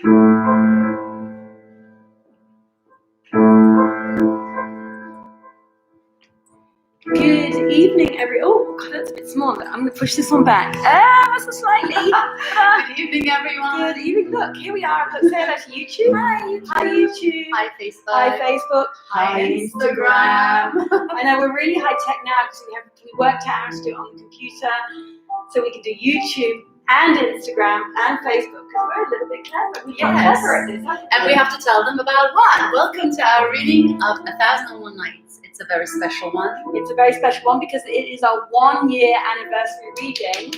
Good evening, oh God, that's a bit small. I'm going to push this one back ever so slightly. Good evening, everyone. Good evening. Look, here we are. Let's say hello to YouTube. Hi, YouTube. Hi, Facebook. Hi, Facebook. Hi, Instagram. I know we're really high tech now because we worked out how to do it on the computer, so we can do YouTube and Instagram and Facebook because we're a little bit clever. We're clever at this, and we have to tell them about what? Welcome to our reading of 1001 Nights. It's a very special one. It's a very special one because it is our 1-year anniversary reading.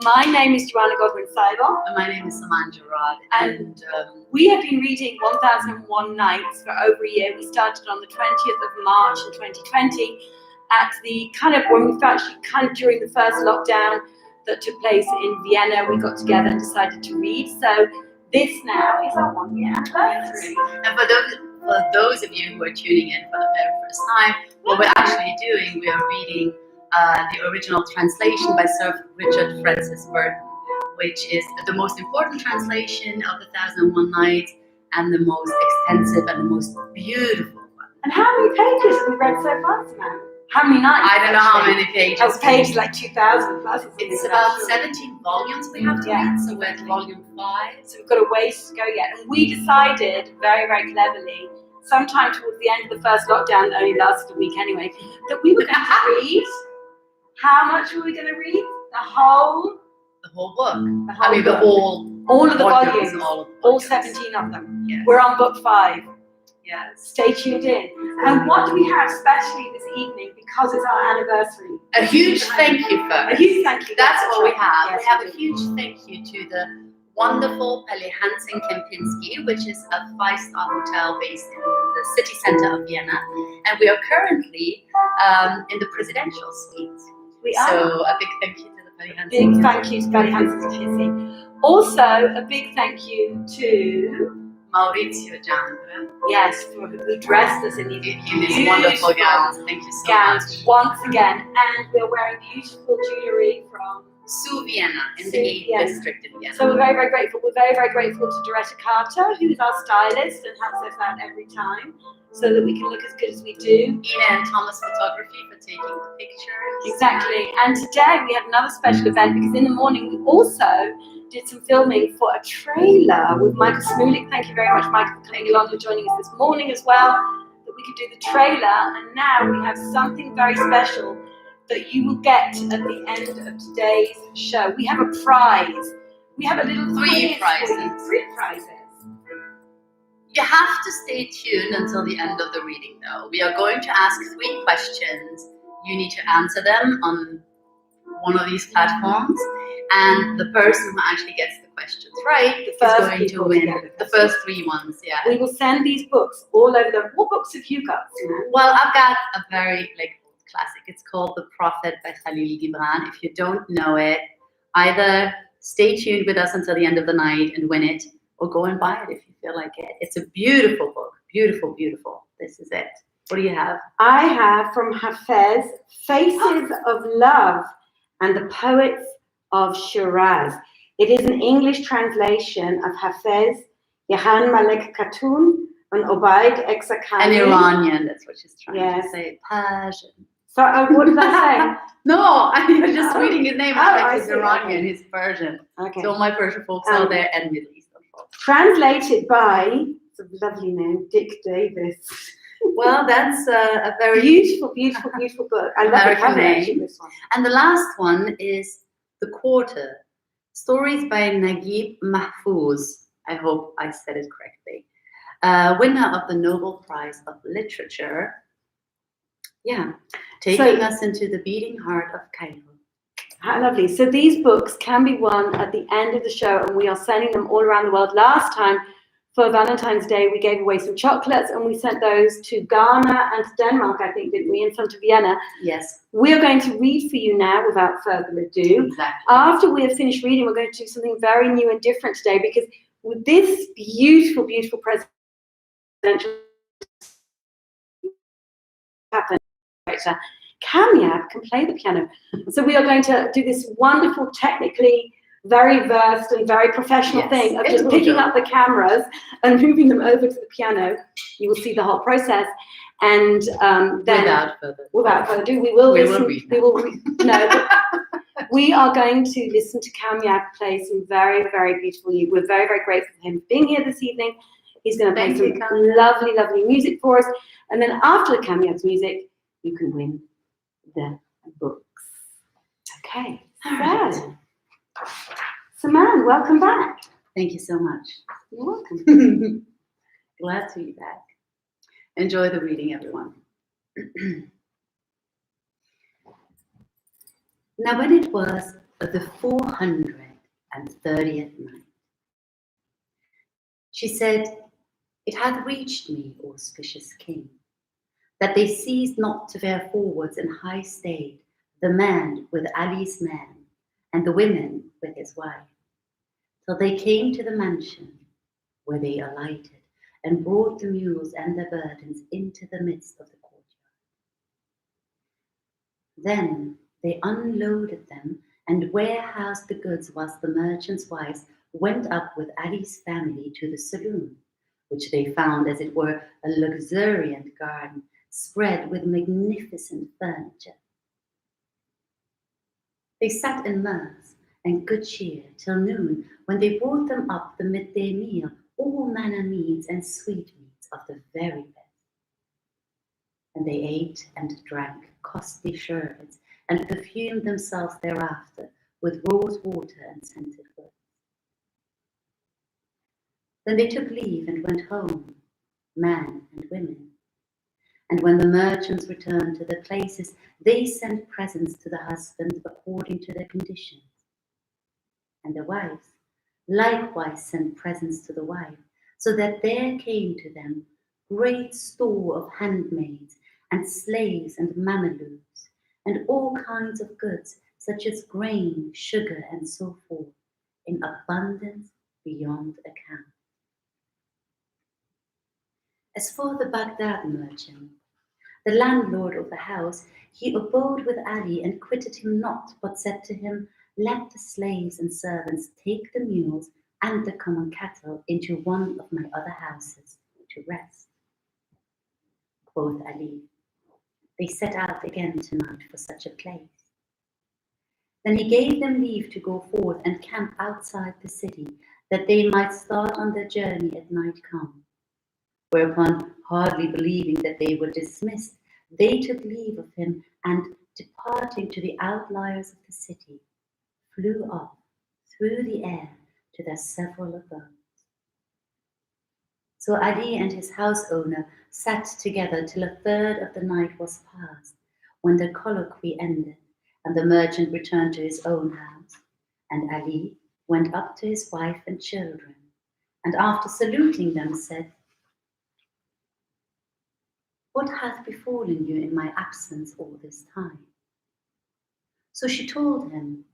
My name is Joanna Godwin-Seibel. And my name is Saman Jarrad. And we have been reading 1001 Nights for over a year. We started on the 20th of March in 2020 at the when we actually during the first lockdown that took place in Vienna. We got together and decided to read. So this now is our 1-year anniversary. And for those of you who are tuning in for the very first time, what we're actually doing, we are reading the original translation by Sir Richard Francis Burton, which is the most important translation of the 1001 Nights and the most extensive and the most beautiful one. And how many pages have we read so far, Samantha? How many nights? I don't know how many pages. Oh, pages like 2,000 plus. It's about 17 volumes we have to read, so we're at volume 5. So we've got a ways to go yet. And we decided very, very cleverly, sometime towards the end of the first lockdown, that only lasted a week anyway, that we were going to read. How much were we going to read? The whole book. All of the volumes. All 17. 17 of them. Yes. We're on book 5. Yes. Stay tuned in. And what do we have especially this evening because it's our anniversary? A huge thank you first. A huge thank you. That's what we have. Yes, we have a huge thank you to the wonderful Palais Hansen Kempinski, which is a 5-star hotel based in the city center of Vienna. And we are currently in the presidential suite. We are. So a big thank you to the Palais Hansen. Big thank you to Palais Hansen Kempinski. Also, a big thank you to Maurizio Giambra. Yes, who dressed us in these wonderful gowns. Thank you so much. Once again. And we're wearing beautiful jewellery from Vienna in the 8th district in Vienna. So we're very, very grateful. We're very, very grateful to Dorretta Carter, who's our stylist and helps us out every time so that we can look as good as we do. Ine&Thomas photography for taking the pictures. Exactly. And today we had another special event because in the morning we also did some filming for a trailer with Michael Smolik. Thank you very much, Michael, for coming along and joining us this morning as well, that we could do the trailer. And now we have something very special that you will get at the end of today's show. We have a prize. We have a little 3 prizes. 3 prizes. You have to stay tuned until the end of the reading, though. We are going to ask 3 questions. You need to answer them on one of these platforms, and the person who actually gets the questions right is going to win the first 3 ones. Yeah. We will send these books all over them. What books have you got? Well, I've got a very classic. It's called The Prophet by Khalil Gibran. If you don't know it, either stay tuned with us until the end of the night and win it, or go and buy it if you feel like it. It's a beautiful book. Beautiful, beautiful. This is it. What do you have? I have from Hafez, Faces of Love and the Poets of Shiraz. It is an English translation of Hafez, Yahan Malek Khatun, and Obaid Exakani. An Iranian, that's what she's trying to say. Persian. So what did I say? No, I'm just reading his name. He's Iranian, okay. He's Persian. Okay. So all my Persian folks out there and Middle Eastern folks. Translated by, it's a lovely name, Dick Davis. Well, that's a very beautiful, beautiful, beautiful book. I love the name. This one. And the last one is The Quarter, Stories by Naguib Mahfouz. I hope I said it correctly. Winner of the Nobel Prize of Literature. Yeah, taking us into the beating heart of Cairo. How lovely. So these books can be won at the end of the show, and we are sending them all around the world. Last time, for Valentine's Day, we gave away some chocolates, and we sent those to Ghana and to Denmark, I think, didn't we, and some to Vienna. Yes. We are going to read for you now, without further ado. Exactly. After we have finished reading, we're going to do something very new and different today, because with this beautiful, beautiful presidential happen, Kamiab can play the piano. So we are going to do this wonderful, technically very versed and very professional thing of just picking up the cameras and moving them over to the piano. You will see the whole process. And then, without further ado, we will we are going to listen to Kamyak play some very, very beautiful music. We're very, very grateful for him for being here this evening. He's going to play some lovely, lovely music for us. And then after the Kamyak's music, you can win the books. Okay. So, man, welcome back. Thank you so much. You're welcome. Glad to be back. Enjoy the reading, everyone. Now, when it was the 430th night, she said, "It hath reached me, auspicious king, that they ceased not to fare forwards in high state, the man with Ali's man, and the women with his wife, till they came to the mansion, where they alighted, and brought the mules and their burdens into the midst of the courtyard. Then they unloaded them and warehoused the goods, whilst the merchants' wives went up with Ali's family to the saloon, which they found, as it were, a luxuriant garden, spread with magnificent furniture. They sat in mirth and good cheer till noon, when they brought them up the midday meal, all manner meats and sweetmeats of the very best. And they ate and drank costly sherbets, and perfumed themselves thereafter with rose water and scented woods. Then they took leave and went home, man and women. And when the merchants returned to their places, they sent presents to the husbands according to their conditions. And the wives likewise sent presents to the wife, so that there came to them great store of handmaids and slaves and mamelukes, and all kinds of goods, such as grain, sugar, and so forth, in abundance beyond account. As for the Baghdad merchant, the landlord of the house, he abode with Ali and quitted him not, but said to him, "Let the slaves and servants take the mules and the common cattle into one of my other houses to rest." Quoth Ali, "They set out again tonight for such a place." Then he gave them leave to go forth and camp outside the city, that they might start on their journey at night come. Whereupon, hardly believing that they were dismissed, they took leave of him, and departing to the outliers of the city, flew off through the air to their several abodes. So Ali and his house owner sat together till a third of the night was past, when the colloquy ended, and the merchant returned to his own house, and Ali went up to his wife and children, and after saluting them said, "What hath befallen you in my absence all this time?" So she told him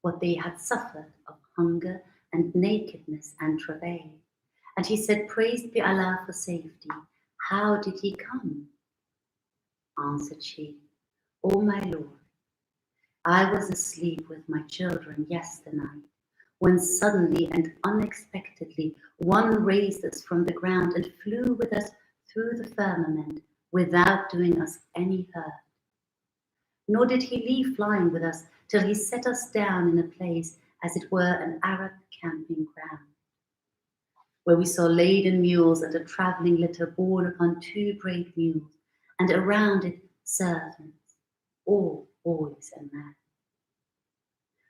what they had suffered of hunger and nakedness and travail. And he said, "Praised be Allah for safety. How did he come?" Answered she, "O my Lord, I was asleep with my children yesternight, when suddenly and unexpectedly one raised us from the ground and flew with us through the firmament without doing us any hurt. Nor did he leave flying with us till he set us down in a place, as it were an Arab camping ground, where we saw laden mules and a travelling litter borne upon two great mules, and around it servants, all boys and men.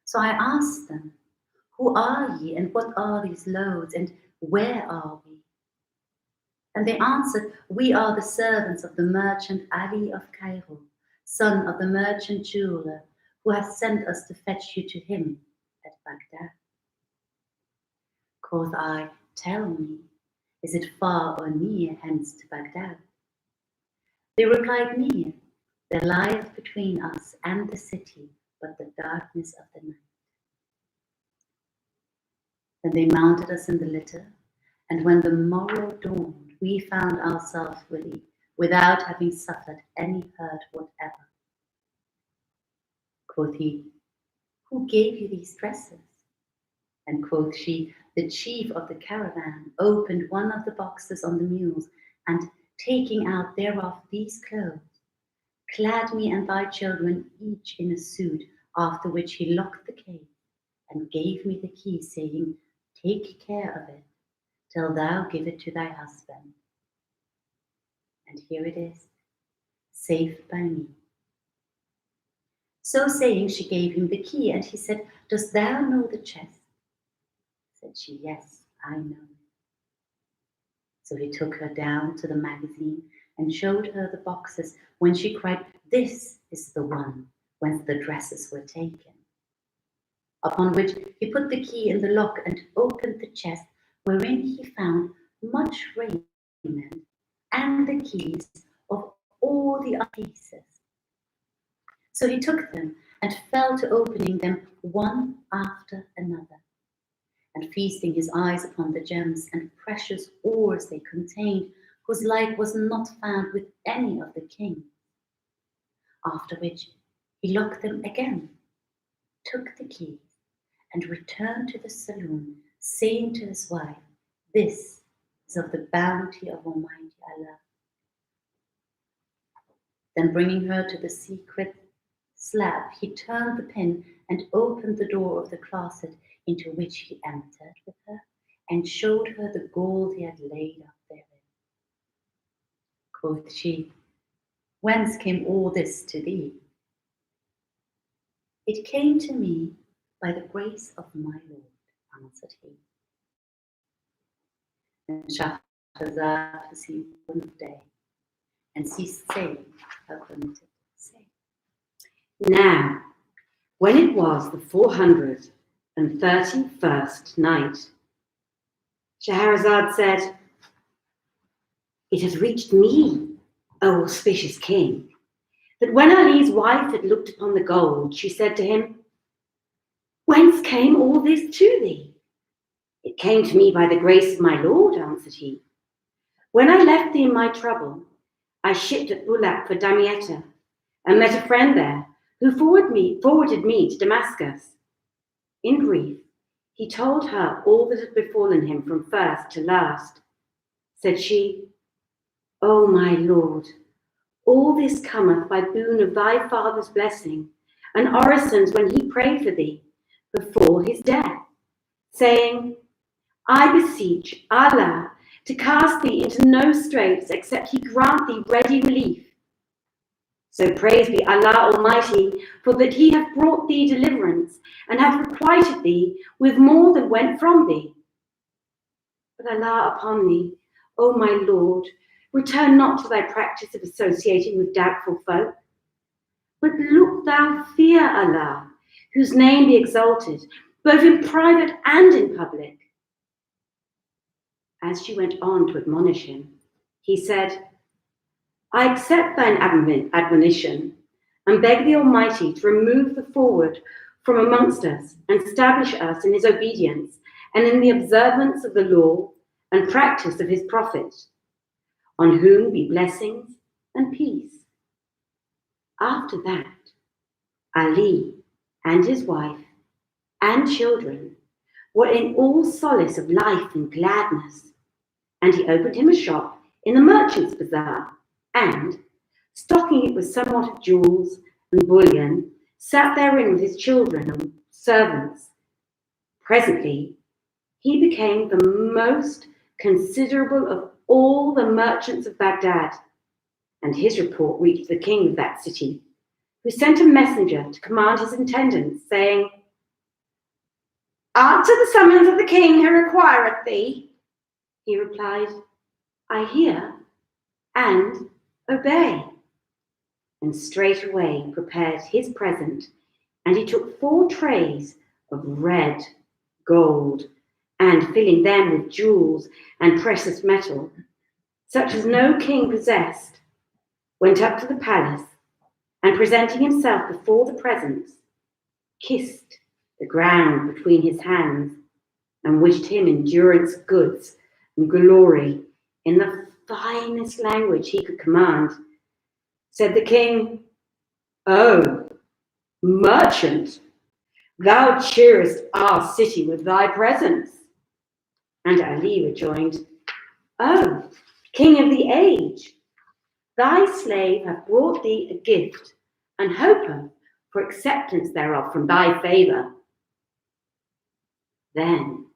So I asked them, 'Who are ye, and what are these loads, and where are we?' And they answered, 'We are the servants of the merchant Ali of Cairo, son of the merchant jeweler, who hath sent us to fetch you to him at Baghdad.' Quoth I, 'Tell me, is it far or near hence to Baghdad?' They replied, 'Near. There lieth between us and the city but the darkness of the night.' Then they mounted us in the litter, and when the morrow dawned, we found ourselves without having suffered any hurt whatever. Quoth he, 'Who gave you these dresses?' And quoth she, the chief of the caravan opened one of the boxes on the mules, and taking out thereof these clothes, clad me and thy children each in a suit, after which he locked the cave, and gave me the key, saying, take care of it, till thou give it to thy husband. And here it is, safe by me. So saying, she gave him the key, and he said, dost thou know the chest? Said she, yes, I know it. So he took her down to the magazine and showed her the boxes, when she cried, this is the one whence the dresses were taken. Upon which he put the key in the lock and opened the chest, wherein he found much raiment and the keys of all the other pieces. So he took them and fell to opening them one after another, and feasting his eyes upon the gems and precious ores they contained, whose like was not found with any of the kings. After which he locked them again, took the keys, and returned to the saloon, saying to his wife, this is of the bounty of Almighty Allah. Then bringing her to the secret slab, he turned the pin and opened the door of the closet, into which he entered with her, and showed her the gold he had laid up therein. Quoth she, whence came all this to thee? It came to me by the grace of my Lord, answered he. And Shahrazad perceived one day, and ceased saying her permitted say. Now, when it was the 431st night, Shahrazad said, it has reached me, O auspicious king, that when Ali's wife had looked upon the gold, she said to him, whence came all this to thee? It came to me by the grace of my Lord, answered he. When I left thee in my trouble, I shipped at Bulak for Damietta, and met a friend there, who forwarded me to Damascus. In brief, he told her all that had befallen him from first to last. Said she, O my Lord, all this cometh by boon of thy father's blessing, and orisons when he prayed for thee before his death, saying, I beseech Allah to cast thee into no straits except he grant thee ready relief. So praise be Allah Almighty, for that he hath brought thee deliverance, and hath requited thee with more than went from thee. But Allah upon thee, O my Lord, return not to thy practice of associating with doubtful folk, but look thou fear Allah, whose name be exalted, both in private and in public. As she went on to admonish him, he said, I accept thine admonition, and beg the Almighty to remove the forward from amongst us, and establish us in his obedience, and in the observance of the law and practice of his prophet, on whom be blessings and peace. After that, Ali and his wife and children were in all solace of life and gladness, and he opened him a shop in the merchant's bazaar, and, stocking it with somewhat of jewels and bullion, sat therein with his children and servants. Presently, he became the most considerable of all the merchants of Baghdad, and his report reached the king of that city, who sent a messenger to command his attendants, saying, Answer the summons of the king who requireth thee. He replied, I hear and obey. And straightway prepared his present, and he took 4 trays of red gold, and filling them with jewels and precious metal, such as no king possessed, went up to the palace, and presenting himself before the presence, kissed the ground between his hands, and wished him endurance, goods, and glory in the finest language he could command. Said the king, O merchant, Thou cheerest our city with thy presence. And Ali rejoined, O king of the age, thy slave hath brought thee a gift, and hopeth for acceptance thereof from thy favour. Then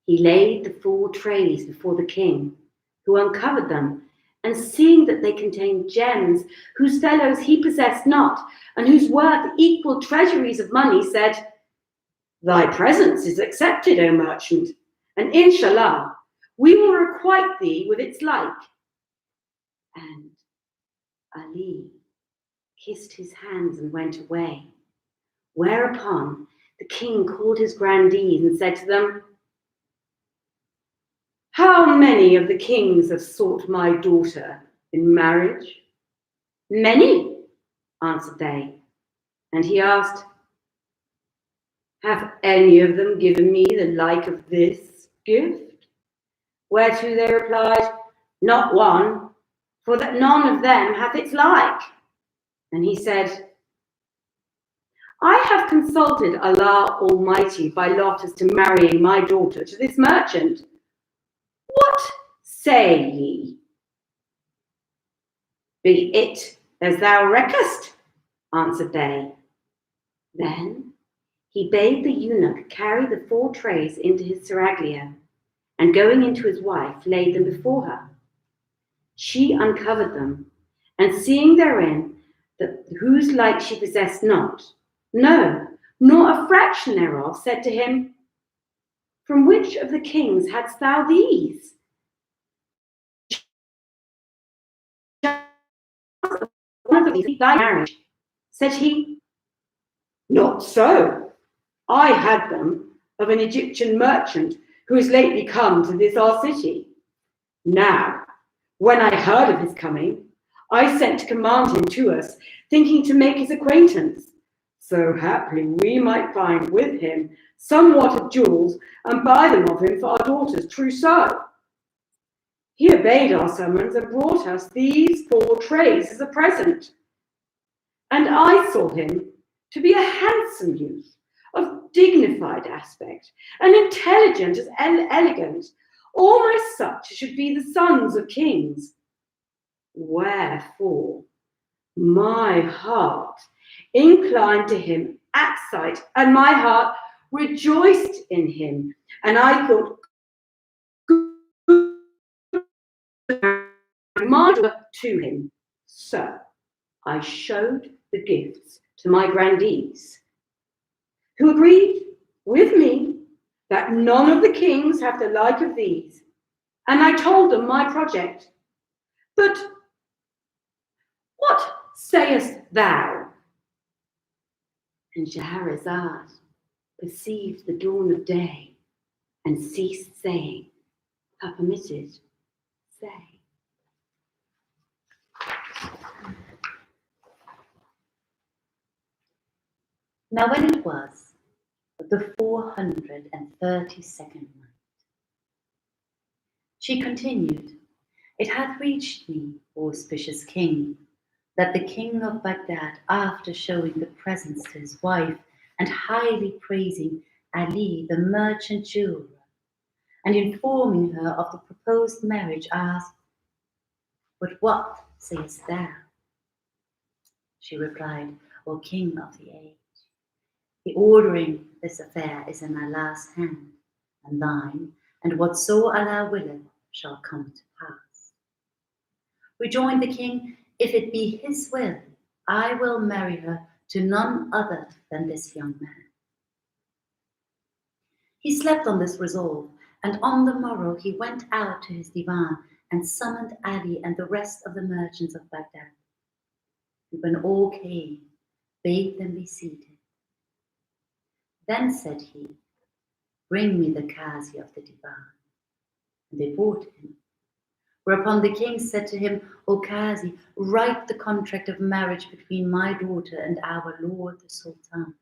he laid the 4 trays before the king, who uncovered them, and seeing that they contained gems whose fellows he possessed not, and whose worth equalled treasuries of money, said, Thy presence is accepted, O merchant, and inshallah, we will requite thee with its like. And Ali kissed his hands and went away, whereupon the king called his grandees and said to them, How many of the kings have sought my daughter in marriage? Many, answered they. And he asked, Have any of them given me the like of this gift? Whereto they replied, Not one, for that none of them hath its like. And he said, I have consulted Allah Almighty by lot as to marrying my daughter to this merchant. What say ye? Be it as thou reckest, answered they. Then he bade the eunuch carry the 4 trays into his seraglio, and going into his wife, laid them before her. She uncovered them, and seeing therein that whose like she possessed not, no, nor a fraction thereof, said to him, From which of the kings hadst thou these? One of these thy marriage. Said he, Not so. I had them of an Egyptian merchant who is lately come to this our city. Now, when I heard of his coming, I sent to command him to us, thinking to make his acquaintance, so haply we might find with him somewhat of jewels and buy them of him for our daughter's trousseau. He obeyed our summons and brought us these 4 trays as a present. And I saw him to be a handsome youth, of dignified aspect, and intelligent as elegant, almost such as should be the sons of kings. Wherefore my heart inclined to him at sight, and my heart rejoiced in him, and I thought, Command to him. So I showed the gifts to my grandees, who agreed with me that none of the kings have the like of these, and I told them my project. But what sayest thou? And Scheherazade perceived the dawn of day, and ceased saying her permitted say. Now when it was the 432nd night, she continued, It hath reached me, O auspicious king, that the king of Baghdad, after showing the presents to his wife and highly praising Ali, the merchant jeweler, and informing her of the proposed marriage, asked, But what sayest thou? She replied, O king of the age, the ordering this affair is in Allah's hand, and thine, and whatso Allah willeth shall come to pass. Rejoined the king, If it be his will, I will marry her to none other than this young man. He slept on this resolve, and on the morrow he went out to his divan and summoned Ali and the rest of the merchants of Baghdad. And when all came, bade them be seated. Then said he, Bring me the Qazi of the divan. And they brought him. Whereupon the king said to him, O Qazi, write the contract of marriage between my daughter and our lord the Sultan.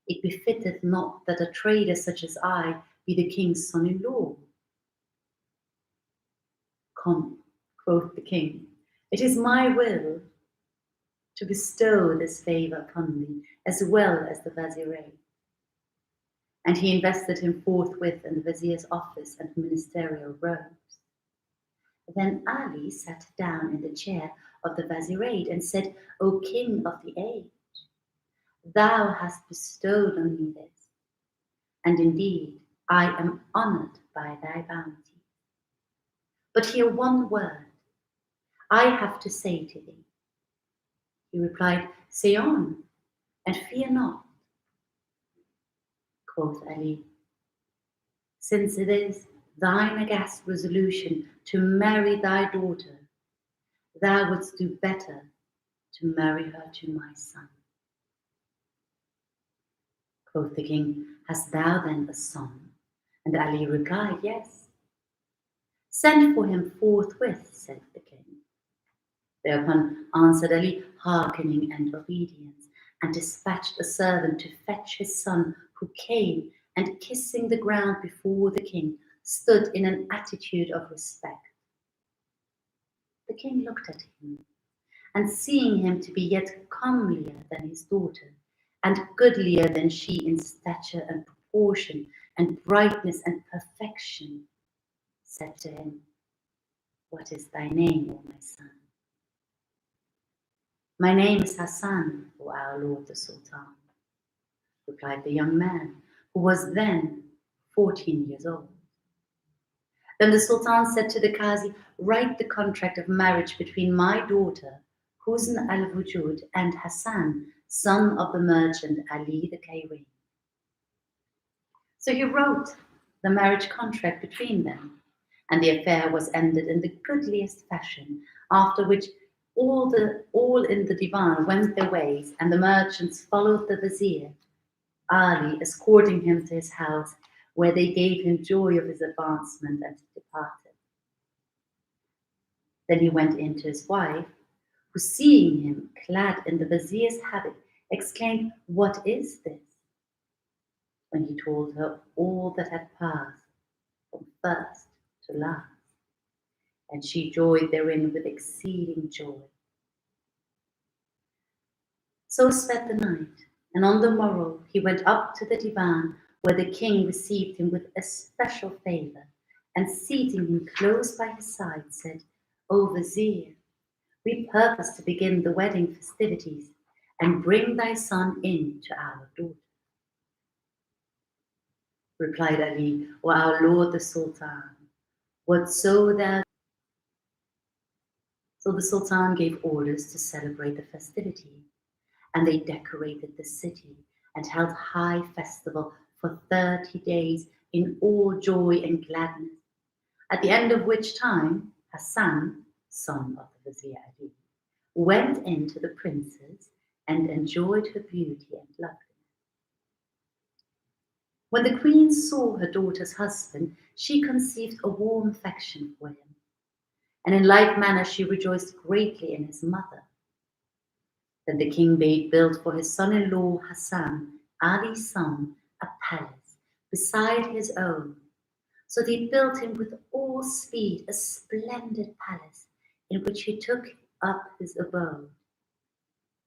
It befitteth not that a trader such as I be the king's son-in-law. Come, quoth the king, it is my will to bestow this favour upon me, as well as the vizierate. And he invested him forthwith in the vizier's office and ministerial robes. Then Ali sat down in the chair of the vizierate and said, O king of the age, thou hast bestowed on me this, and indeed I am honoured by thy bounty. But hear one word I have to say to thee. He replied, Say on, and fear not. Quoth Ali, since it is thine aghast resolution to marry thy daughter, thou wouldst do better to marry her to my son. Quoth the king, Hast thou then a son? And Ali replied, Yes. Send for him forthwith, said the king. Thereupon answered Ali, hearkening and obedience, and dispatched a servant to fetch his son, who came, and kissing the ground before the king, stood in an attitude of respect. The king looked at him, and seeing him to be yet comelier than his daughter, and goodlier than she in stature and proportion, and brightness and perfection, said to him, What is thy name, O my son? My name is Hassan, O our lord the Sultan, replied the young man, who was then 14 years old. Then the Sultan said to the Qazi, Write the contract of marriage between my daughter, Husn al-Wujud, and Hassan, son of the merchant Ali the Kayri. So he wrote the marriage contract between them, and the affair was ended in the goodliest fashion, after which all in the divan went their ways, and the merchants followed the vizier, Ali escorting him to his house, where they gave him joy of his advancement, and departed. Then he went in to his wife, who, seeing him clad in the vizier's habit, exclaimed, What is this? When he told her all that had passed from first to last, and she joyed therein with exceeding joy. So sped the night, and on the morrow he went up to the divan, where the king received him with especial favour, and seating him close by his side, said, O vizier, we purpose to begin the wedding festivities, and bring thy son in to our daughter. Replied Ali, O our lord the Sultan, whatso thou. So the Sultan gave orders to celebrate the festivity, and they decorated the city and held high festival for 30 days in all joy and gladness, at the end of which time Hassan, son of the Vizier Ali, went in to the princess and enjoyed her beauty and loveliness. When the queen saw her daughter's husband, she conceived a warm affection for him, and in like manner she rejoiced greatly in his mother. Then the king bade build for his son-in-law Hassan, Ali's son, a palace beside his own. So they built him with all speed a splendid palace, in which he took up his abode.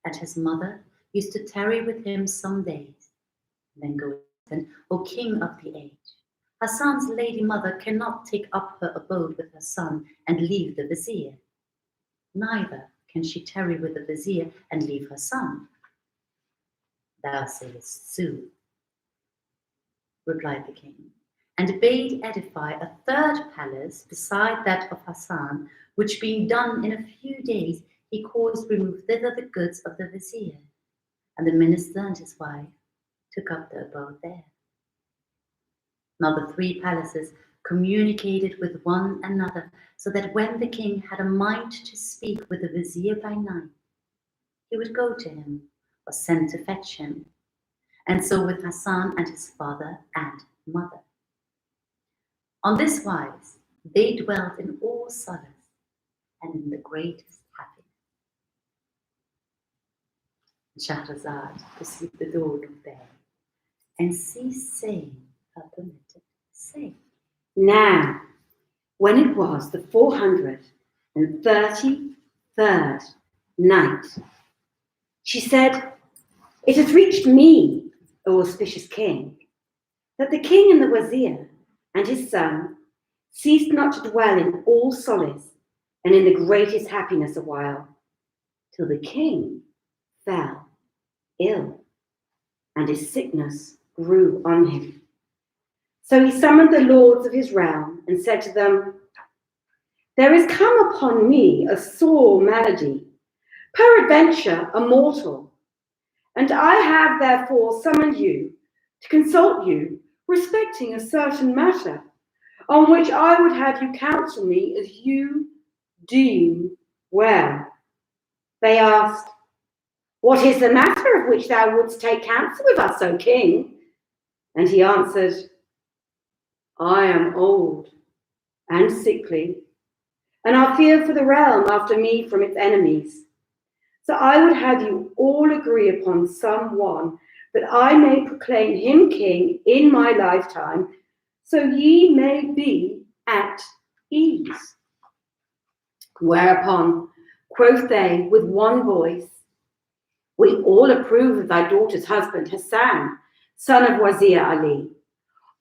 And his mother used to tarry with him some days, then go in, O king of the age, Hassan's lady mother cannot take up her abode with her son and leave the vizier. Neither can she tarry with the vizier and leave her son. Thou sayest sooth, replied the king, and bade edify a third palace beside that of Hassan, which being done in a few days, he caused remove thither the goods of the vizier, and the minister and his wife took up their abode there. Now the 3 palaces communicated with one another, so that when the king had a mind to speak with the vizier by night, he would go to him or send to fetch him, and so with Hassan and his father and mother. On this wise they dwelt in all solace and in the greatest happiness. Shahrazad perceived the dawn of day, and ceased saying her permitted say. Now, when it was the 433rd night, She said, "It has reached me, O auspicious king, that the king and the wazir and his son ceased not to dwell in all solace and in the greatest happiness a while, till the king fell ill, and his sickness grew on him. So he summoned the lords of his realm and said to them, 'There is come upon me a sore malady, peradventure a mortal, and I have therefore summoned you to consult you respecting a certain matter, on which I would have you counsel me as you deem well.' They asked, 'What is the matter of which thou wouldst take counsel with us, O king?' And he answered, 'I am old and sickly, and I fear for the realm after me from its enemies. So I would have you all agree upon some one, that I may proclaim him king in my lifetime, so ye may be at ease.' Whereupon quoth they with one voice, 'We all approve of thy daughter's husband Hassan, son of Wazir Ali,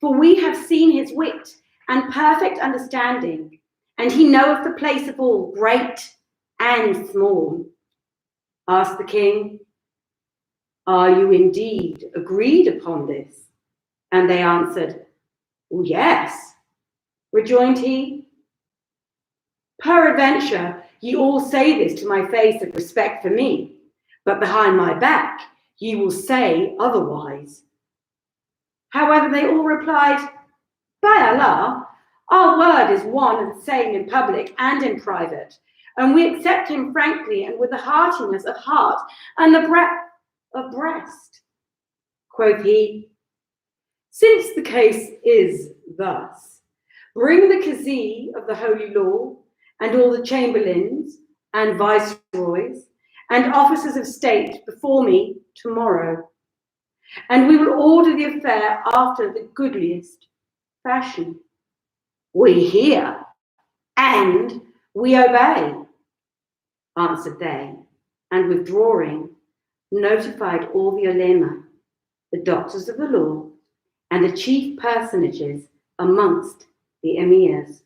for we have seen his wit and perfect understanding, and he knoweth the place of all, great and small.' Asked the king, 'Are you indeed agreed upon this?' And they answered, 'Yes.' Rejoined he, 'Peradventure ye all say this to my face of respect for me, but behind my back ye will say otherwise.' However, they all replied, 'By Allah, our word is one and the same in public and in private, and we accept him frankly and with the heartiness of heart and the breadth of breast.' Quoth he, 'Since the case is thus, bring the Qazi of the Holy Law and all the chamberlains and viceroys and officers of state before me tomorrow, and we will order the affair after the goodliest fashion.' 'We hear and we obey,' answered they, and withdrawing, notified all the ulema, the doctors of the law, and the chief personages amongst the emirs.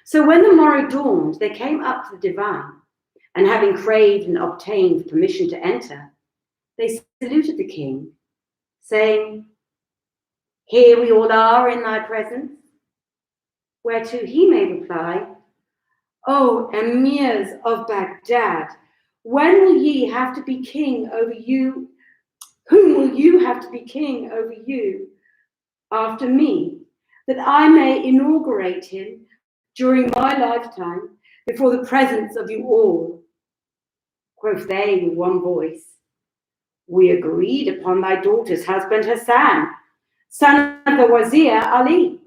So when the morrow dawned, they came up to the divan, and having craved and obtained permission to enter, they saluted the king, saying, 'Here we all are in thy presence.' Whereto he made reply, 'O emirs of Baghdad, when will ye have to be king over you? Whom will you have to be king over you after me, that I may inaugurate him during my lifetime before the presence of you all?' Quoth they with one voice, 'We agreed upon thy daughter's husband Hassan, son of the Wazir Ali.'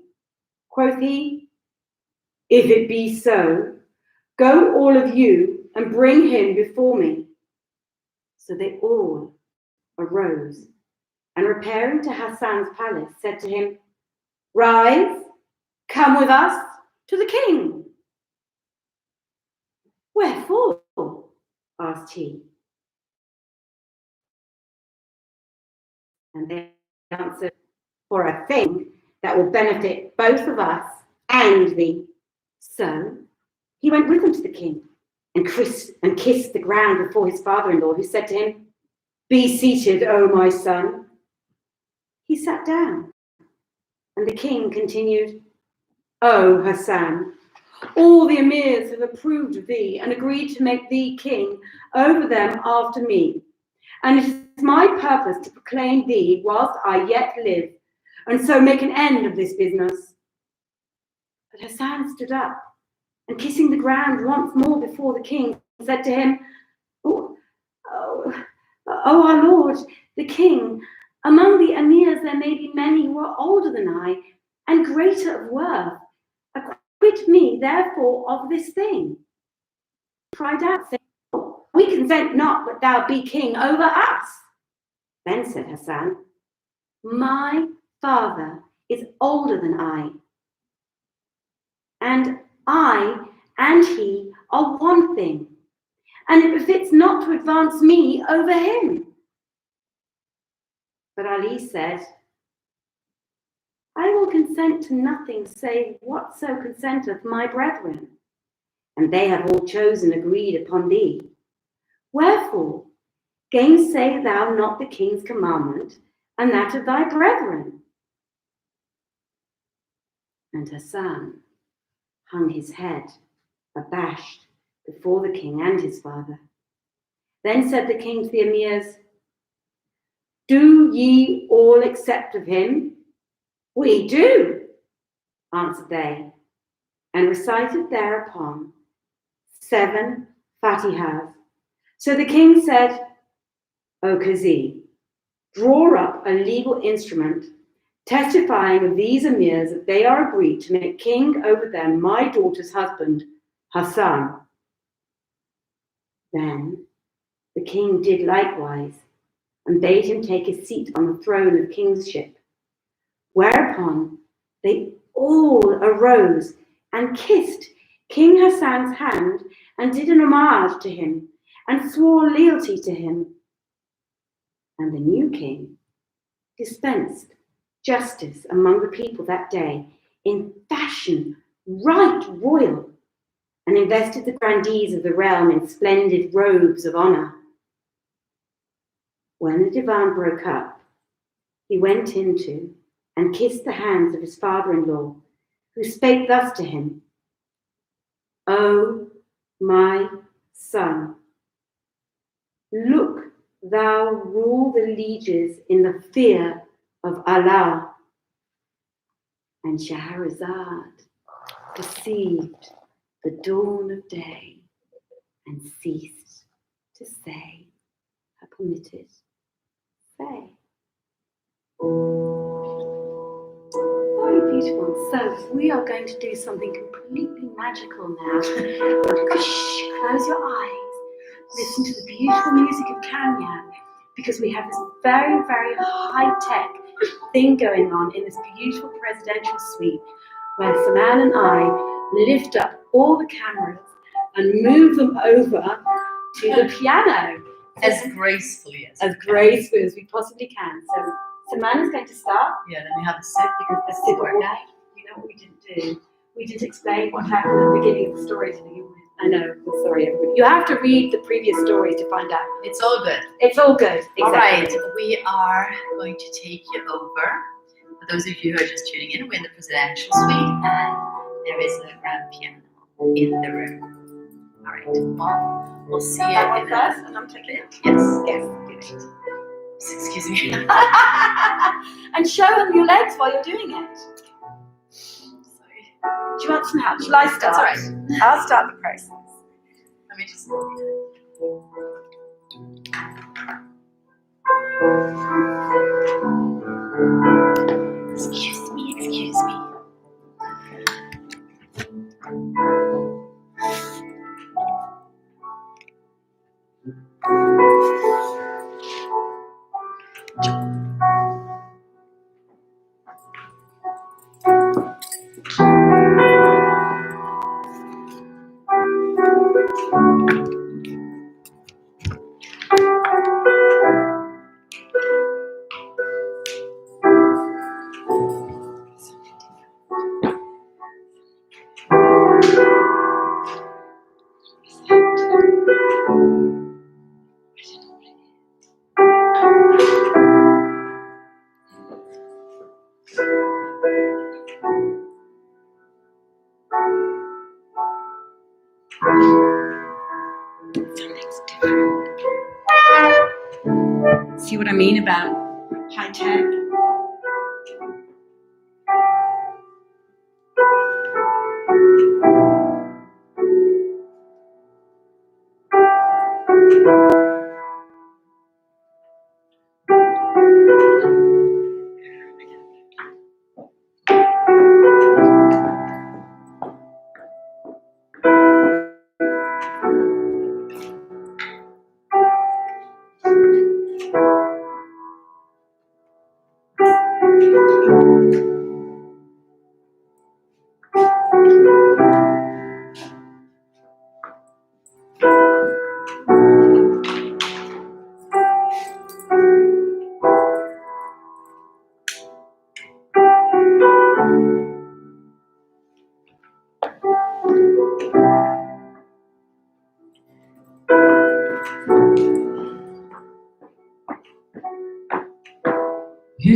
Quoth he, 'If it be so, go all of you and bring him before me.' So they all arose, and repairing to Hassan's palace, said to him, 'Rise, come with us to the king.' 'Wherefore?' asked he. And they answered, 'For a thing that will benefit both of us and thee.' So he went with them to the king and kissed the ground before his father-in-law, who said to him, 'Be seated, O my son.' He sat down, and the king continued, 'O Hassan, all the emirs have approved of thee and agreed to make thee king over them after me. And it is my purpose to proclaim thee whilst I yet live, and so make an end of this business.' But Hassan stood up, and kissing the ground once more before the king, said to him, 'Oh, our lord, the king, among the emirs there may be many who are older than I and greater of worth. Acquit me, therefore, of this thing.' Cried out, saying, 'We consent not that thou be king over us.' Then said Hassan, 'My father is older than I, and he are one thing, and it befits not to advance me over him. But Ali said, I will consent to nothing save whatso consenteth my brethren, and they have all chosen agreed upon thee. Wherefore, gainsay thou not the king's commandment, and that of thy brethren. And Hassan hung his head, abashed, before the king and his father. Then said the king to the emirs, Do ye all accept of him? We do, answered they, and recited thereupon 7 Fatihas. So the king said, O Qazi, draw up a legal instrument testifying of these emirs that they are agreed to make king over them my daughter's husband, Hassan. Then the king did likewise, and bade him take his seat on the throne of kingship. Whereupon they all arose and kissed King Hassan's hand and did an homage to him and swore lealty to him. And the new king dispensed justice among the people that day in fashion right royal, and invested the grandees of the realm in splendid robes of honor. When the divan broke up, he went into and kissed the hands of his father-in-law, who spake thus to him, O my son, look thou rule the lieges in the fear of Allah. And Shahrazad perceived the dawn of day and ceased to say her permitted say. Very beautiful. So we are going to do something completely magical now. Close your eyes. Listen to the beautiful music of Kenya, because we have this very, very high-tech thing going on in this beautiful presidential suite where Saman and I lift up all the cameras and move them over to the piano. As gracefully as we possibly can. So Saman is going to start. Yeah, then we have a sip because A sip of wine. You know what we didn't do? We didn't explain what happened at the beginning of the story to begin with. I know, I'm sorry everybody. You have to read the previous stories to find out. It's all good. It's all good. Exactly. All right, we are going to take you over. For those of you who are just tuning in, we're in the presidential suite and there is a grand piano in the room. All right, well, we'll see you in first, and I'm taking it. Yes. Excuse me. And show them your legs while you're doing it. Sorry. Do you want some help? Shall I start? That's all right. I'll start the process. Let me just. Excuse me. See what I mean about high tech?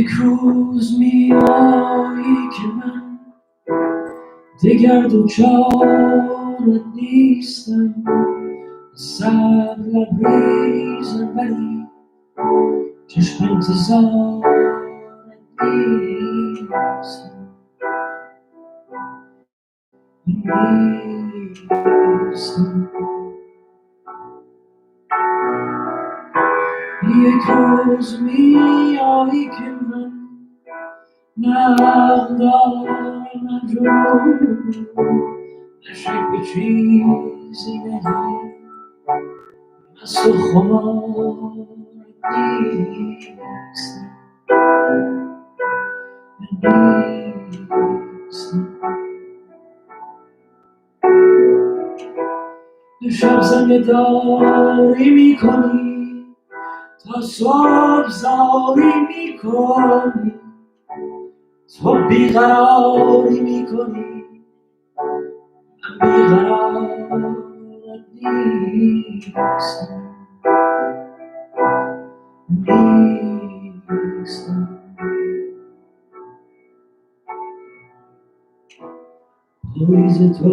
یک روز میایی که من دگر دوچارت نیستم، سر لبریزم ولی چشم انتظارت نیستم، نیستم. یک روز میایی که من نقدارم رو نشک به چیزی نداری، مست و خمارت نیستم، نیستم. شب زنده داری میکنی تا صبح زاری میکنی، تو بیقراری میکنی من بیقرارت نیستم، نیستم. پاییز تو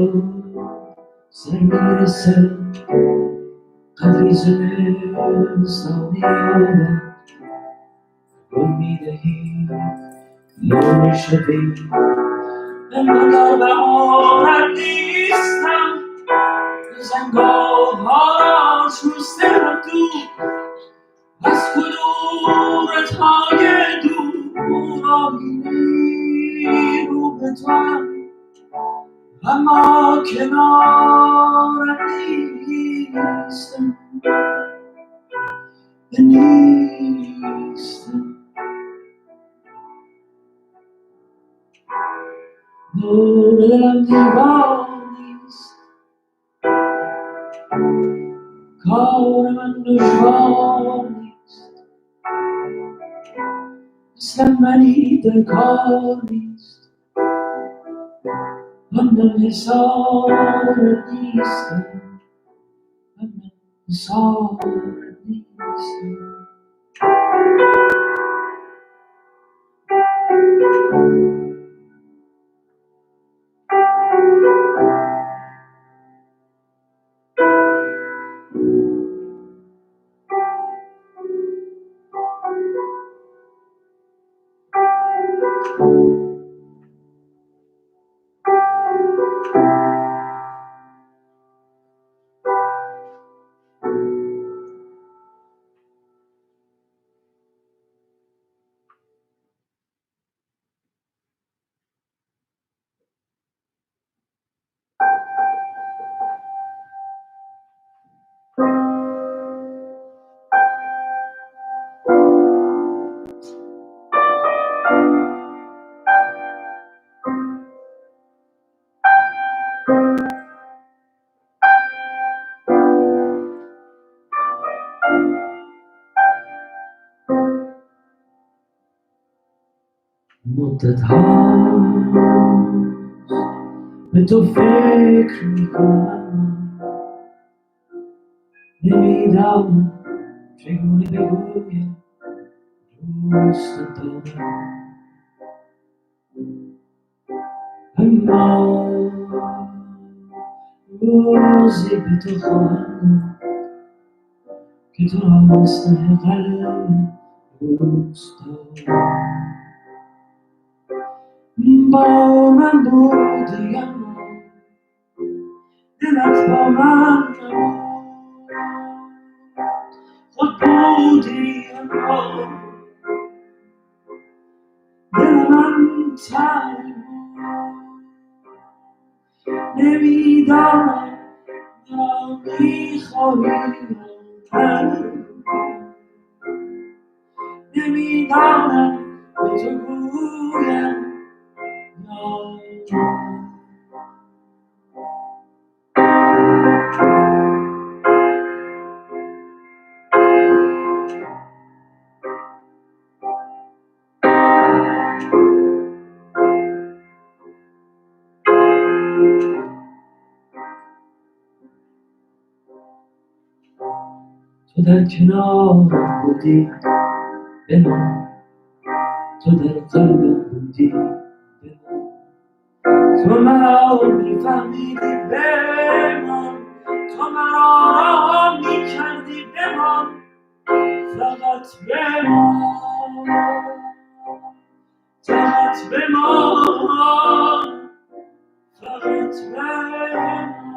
سر میرسه قدری زمستانی آدم، گل میدهی لو میشوی من در بهارت نیستم، زنگارها را شسته و دور از کدورت های دور را میری رو به تو هم، اما کنارت نیستم، نیستم. دور دلم دیوانیست، کار من دشوار نیست، مثل منی در کار نیست، من در حسارت نیستم، من در حسارت نیستم. مدت ها به تو فکر میکنم، نمیدانم چگونه بگویم دوست دارم، اما روزی به تو خواهم گفت که تو را مثل قلب دوست دارم. با من بودی اما دلت با من نبود، خود بودی اما دل من تنگ بود، نمیدانم مرا میخواهی نمیدانم به تو گویم یا تو در کنارم بودی بمان، تو در قلبم بودی تو مرا میفهمیدی بمان تو مرا میکردی بمان فقط بمان فقط بمان فقط بمان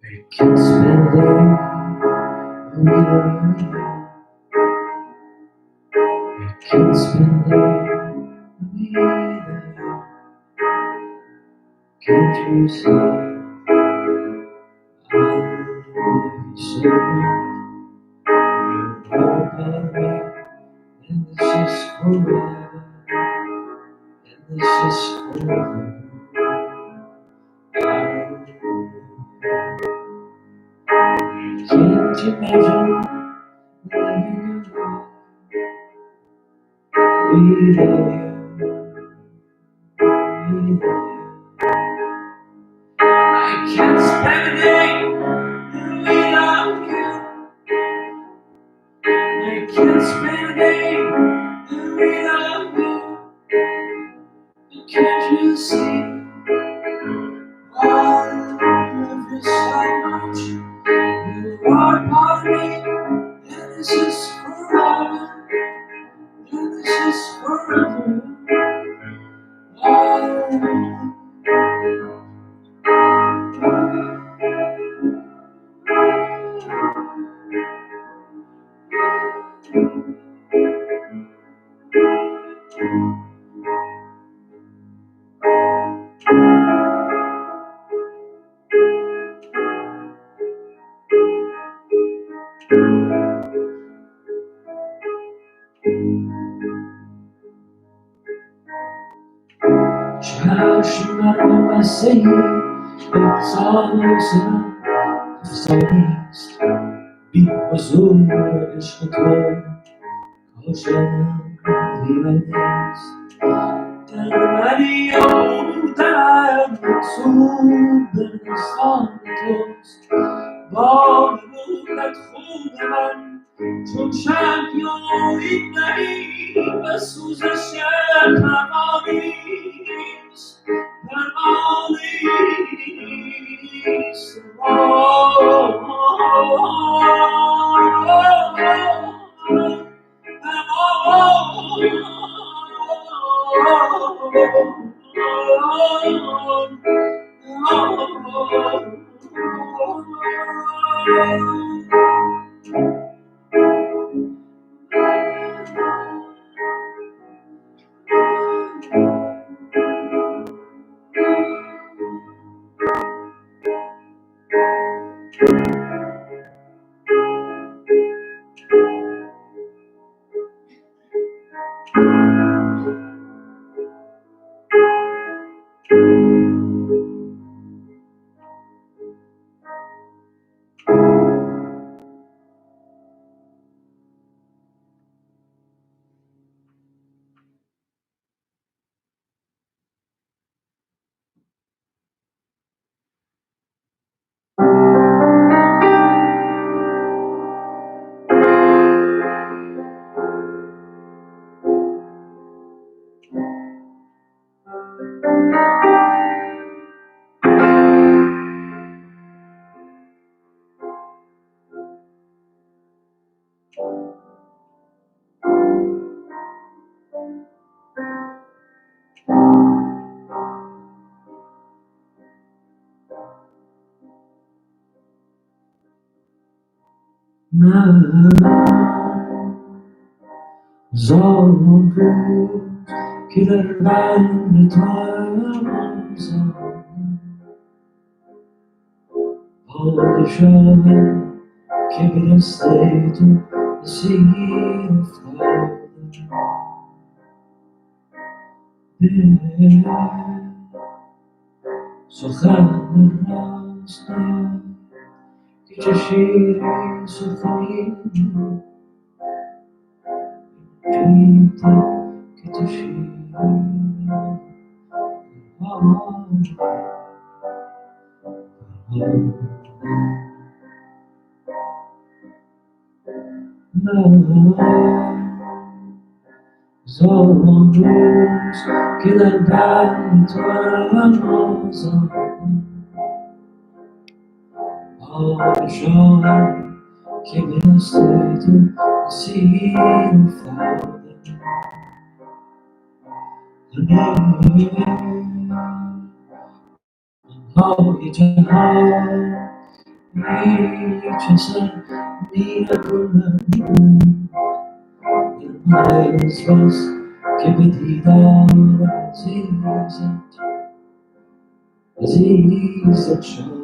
I can spend a day without you. I can spend a day without you. Can't you see I love you so much? You're all about me, and this is forever, and this is forever. Can't imagine living a life without you. I can't spend a day without you. I can't spend a day without you. Can't you see I love you so much? You are part of me, and this is forever, and this is forever. چشم مرا بسته احساسم افسانه‌ایست بی حضور عشق تو کاشانم ویرانه‌ایست در منی و درم مقصود در دستان توست باد بودت خون من چون شمعی نهی و سوزش پروانیست پروانیست من زان روز که در بند توام زانم پادشاهم که به دست تو اسیر افتادم به سخن راست نیاید که چه شیرین سخنی جیده که تو شیرین زان روز که در بند توام آزادم پادشاهم که به دست تو اسیر افتادم های جهان هیچ سر می نکنم از بس که به دیدار عزیزت شدم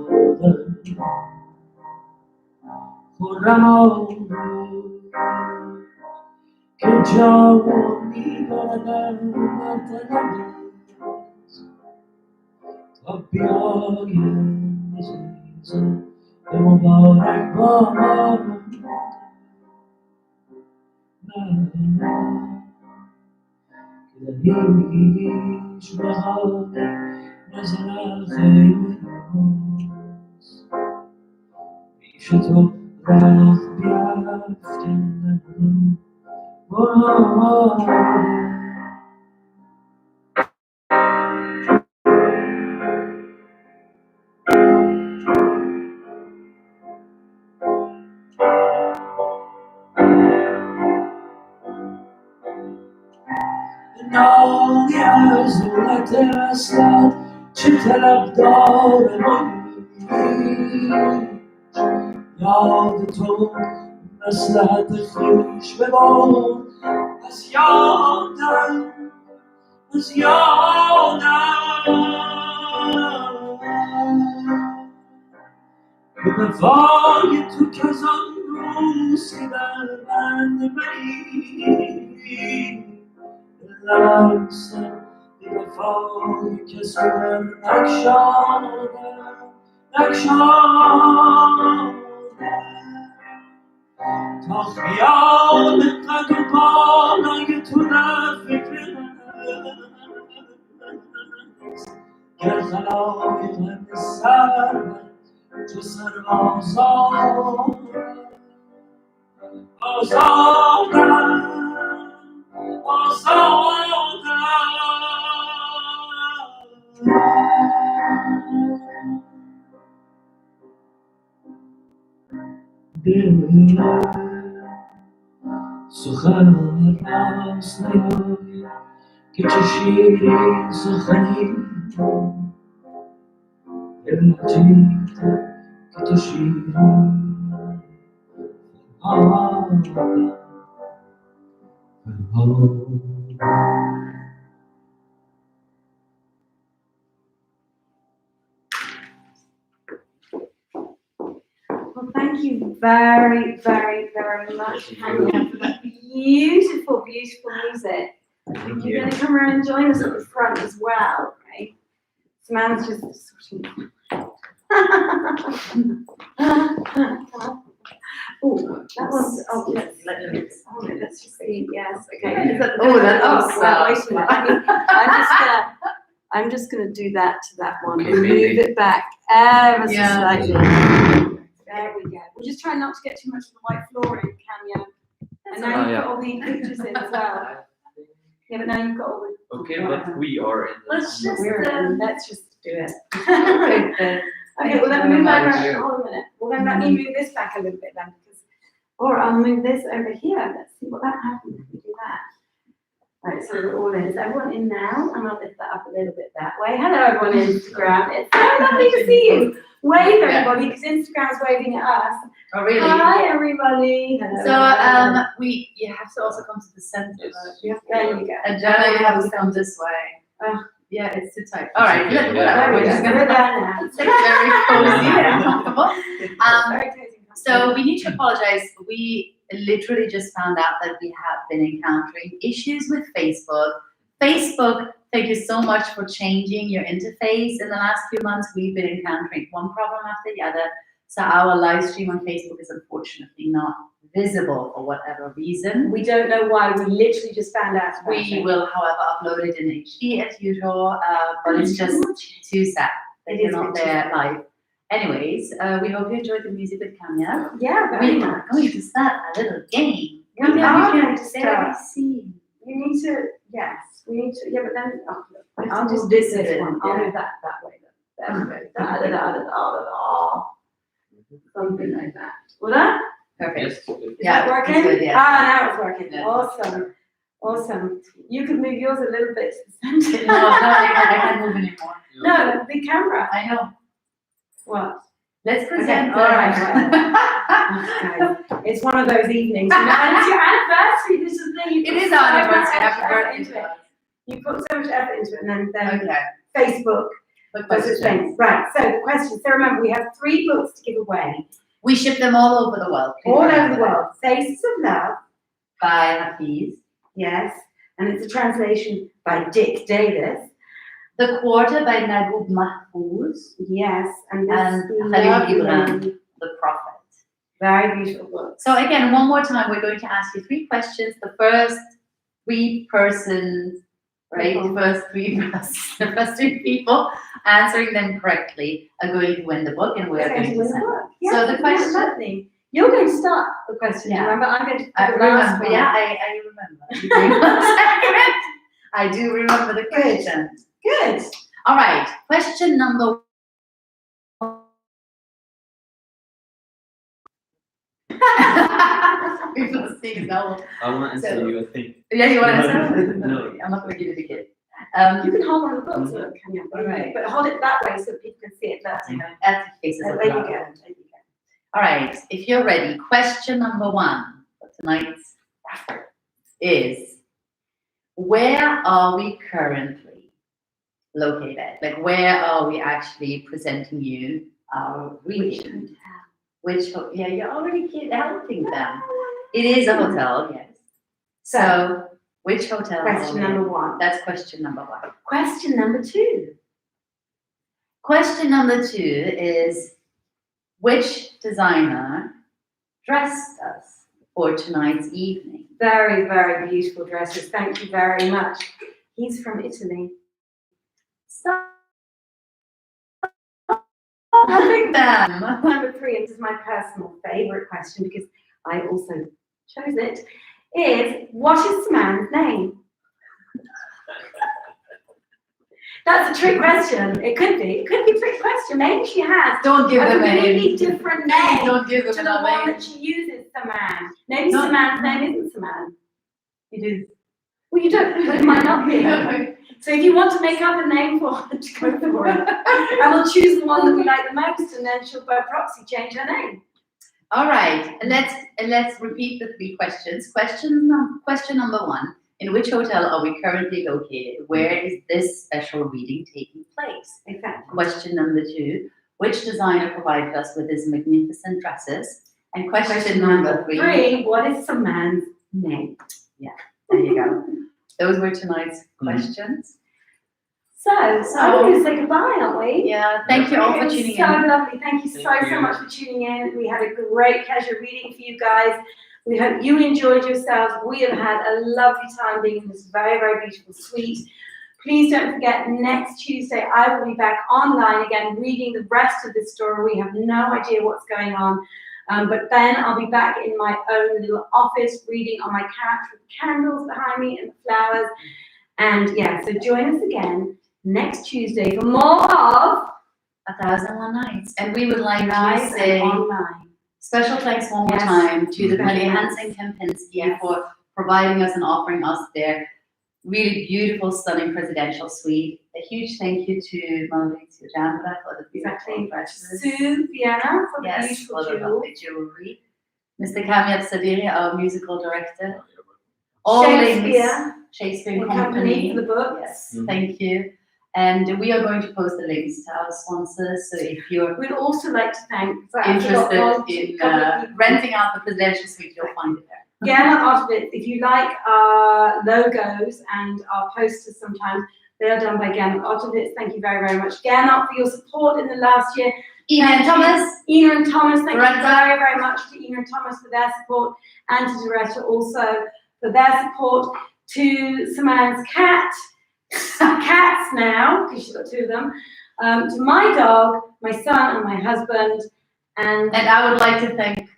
خرم آن روز که جوانی بردم بر تنم تا بیایم عزیزم به مبارک باد من که در هیچ بهاری نظر خیلی هاست پیش تو رخت بیفکندم نامی از دولت وصلت چه طلبدار مایی یاد تو مصلحت خویش ببر از یادم به وفای تو که از آن روز که در بند منی لرزم به وفای کسی در نگشادم تا خیال قد و بالای تو در فکر هست گر خلایق همه سر چو سر آزادم دل سخن راست نیاید که چه شیرین سخنی دل جیده که تو شیرین Well, thank you very, very, very much, Tanya, for that beautiful, beautiful music. You're going to come around and join us at the front as well, right? Samantha's just sort of... Oh, that one's... Oh, let's just see. Yes, okay. Well, wait a minute. I'm just gonna do that to that one and move it back ever so slightly. There we go. We'll just try not to get too much of the white flooring, Kanya. And now you've got all the pictures in as well. Yeah, but now you've got all the... Okay, but we are in the... Let's just do it. Okay, well, let me move that around. Hold a minute. Well, then let me move this back a little bit then. Or I'll move this over here. Let's see what that happens if we do Right, so we're all in. Is everyone in now? And I'll lift that up a little bit that way. Hello, everyone on Instagram. It's so lovely to see you. Wave, everybody, because Instagram's waving at us. Oh, really? Hi, everybody. Hello. So, you have to also come to the center. There you go. And Jenna, you have to come this way. Yeah, it's too tight. All right, There whatever. we We're go. just We're gonna there now. it's very cozy and comfortable. Very cozy. So we need to apologize. We literally just found out that we have been encountering issues with Facebook. Facebook, thank you so much for changing your interface. In the last few months, we've been encountering one problem after the other. So our live stream on Facebook is unfortunately not visible for whatever reason. We don't know why. We literally just found out about We it. will, however, upload it in HD as usual, but it's just too sad that It you're is not a bit there live. Anyways, we hope you enjoyed the music with Kanya. Yeah, very We much. are going to start a little game. We are going to barely start. see. You need to, yes, we need to, yeah, but then, I'll just move do this a this bit, one. I'll yeah. move that way. There we go. Da, da, da, da, da, da. Something like that. Will that? Perfect. Is Yeah, that working? that's good, yeah. Now it's working. Yeah. Awesome. Awesome. You could move yours a little bit to the center. No, I can't move anymore. No, the camera. I know. What? Let's present. all right, Guys, it's one of those evenings. You know, and it's your anniversary. This is the thing. You It put is so our much anniversary. Happy effort birthday into to it. us. You put so much effort into it, and then Okay. Facebook. Good Those are question. things. Right. So the question. So remember, we have 3 books to give away, We ship them all over the world. Please all over remember the that. world. Faces of Love. By Hafiz. Yes, and it's a translation by Dick Davis. The Quarter by Naguib Mahfouz. Yes, and this And lovely, Khalil Gibran, The Prophet. very beautiful book. So again, one more time, we're going to ask you 3 questions. The first 3 persons, right? Mhm. The first 3 people answering them correctly are going to win the book, and we are going to win the send. book. So the question- lovely. You're going to start the question. Yeah. Remember, I'm going to I put the last remember. one. Yeah, I remember. Give me 1 second. I do remember the question. Good. All right. Question number. People see now. I want to answer So- you, I think. Yeah, you want to answer? No. I'm not going to give you the kid. You can hold one of the books, look, can you? All right. But hold it that way so people can see it better. At the faces There of you love. go. There you go. All right, if you're ready, question number 1 for tonight's is, where are we currently located? Like, where are we actually presenting you our region? Yeah, you're already helping them. It is a hotel, yes. So, which hotel? Question are we? number 1. That's question number 1. Question number 2. Question number 2 is, which designer dressed us for tonight's evening? Very, very beautiful dresses. Thank you very much. He's from Italy. Stop having them. Number 3, and this is my personal favourite question because I also chose it, is what is Samantha's name? That's a trick question. It could be a trick question. Maybe she has Don't give a them a completely hint. different name Don't give to them the a one name. that she uses, Saman. Maybe No. Samantha's name isn't Saman. It is. Well, you don't, but it might not be. So if you want to make up a name for her, go for it. And we'll choose the one that we like the most, and then she'll by proxy change her name. All right, let's repeat the 3 questions. Question number 1: in which hotel are we currently located? Where is this special reading taking place? Exactly. Question number 2: which designer provided us with these magnificent dresses? And question number 3: what is Saman's name? there you go. Those were tonight's questions. So I'm going to say goodbye, aren't we? Yeah, thank you all for It was tuning so in. lovely. Thank you so Thank you. much for tuning in. We had a great pleasure reading for you guys. We hope you enjoyed yourselves. We have had a lovely time being in this very, very beautiful suite. Please don't forget, next Tuesday, I will be back online again, reading the rest of this story. We have no idea what's going on. But then I'll be back in my own little office, reading on my couch with candles behind me and the flowers. And yeah, so join us again next Tuesday for more of 1001 Nights. And we would like to Live say and Online. special thanks one more Yes. time to the Special Palais thanks. Hansen Kempinski Yes. for providing us and offering us their really beautiful, stunning presidential suite. A huge thank you to Maurizio Giambra for the beautiful dresses. To Vienna for the Yes, beautiful for the jewels. lovely jewelry. Mr. Kamyat Sadiri, our musical director. All links, Shakespeare and Company for the books. Yes, thank you. And we are going to post the links to our sponsors. So if you're We'd also like to thank interested in renting out the presidential suite, you'll find it there. Gernot, Ottowitz. If you like our logos and our posters sometimes, they are done by Gernot Ottowitz. Thank you very, very much, Gernot, for your support in the last year. Ine&Thomas. Ine&Thomas, thank Dorretta. you very, very much to Ine&Thomas for their support, and to Dorretta also for their support. To Samantha's cats now, because she's got two of them. To my dog, my son, and my husband. And I would like to thank,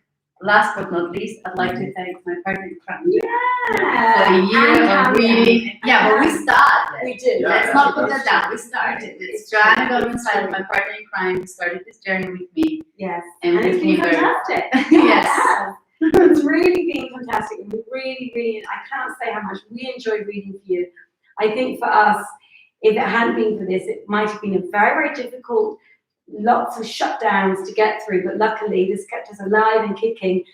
last but not least, I'd like to thank my partner, Frank. Yeah. For a year of reading. Yeah, but we started. We did. Let's not put that down. We started. It's Joanna Goldman-Side, my partner in crime, who started this journey with me. Yes. And it's been fantastic. Yes. It's really been fantastic. And we really, really, I can't say how much we enjoyed reading for you. I think for us, if it hadn't been for this, it might have been a very, very difficult, lots of shutdowns to get through. But luckily, this kept us alive and kicking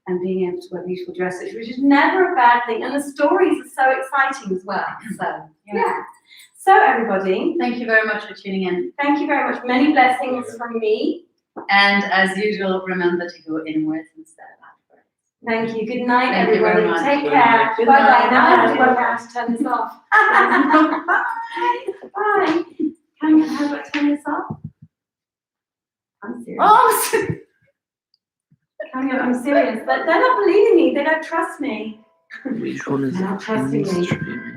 and being able to wear beautiful dresses, which is never a bad thing. And the stories are so exciting as well. So, yeah. So, everybody. Thank you very much for tuning in. Thank you very much. Many blessings from me. And as usual, remember to go inwards instead of outwards. Thank you. Good night, Thank you everybody. very much. Take Good care. night. Bye Good bye. night. Now I have to Bye. work out to turn this off. Bye. Bye. How do I turn this off? I'm serious. Oh, I'm serious. But they're not believing me. They don't trust me. Which one is They're not trusting me. streaming?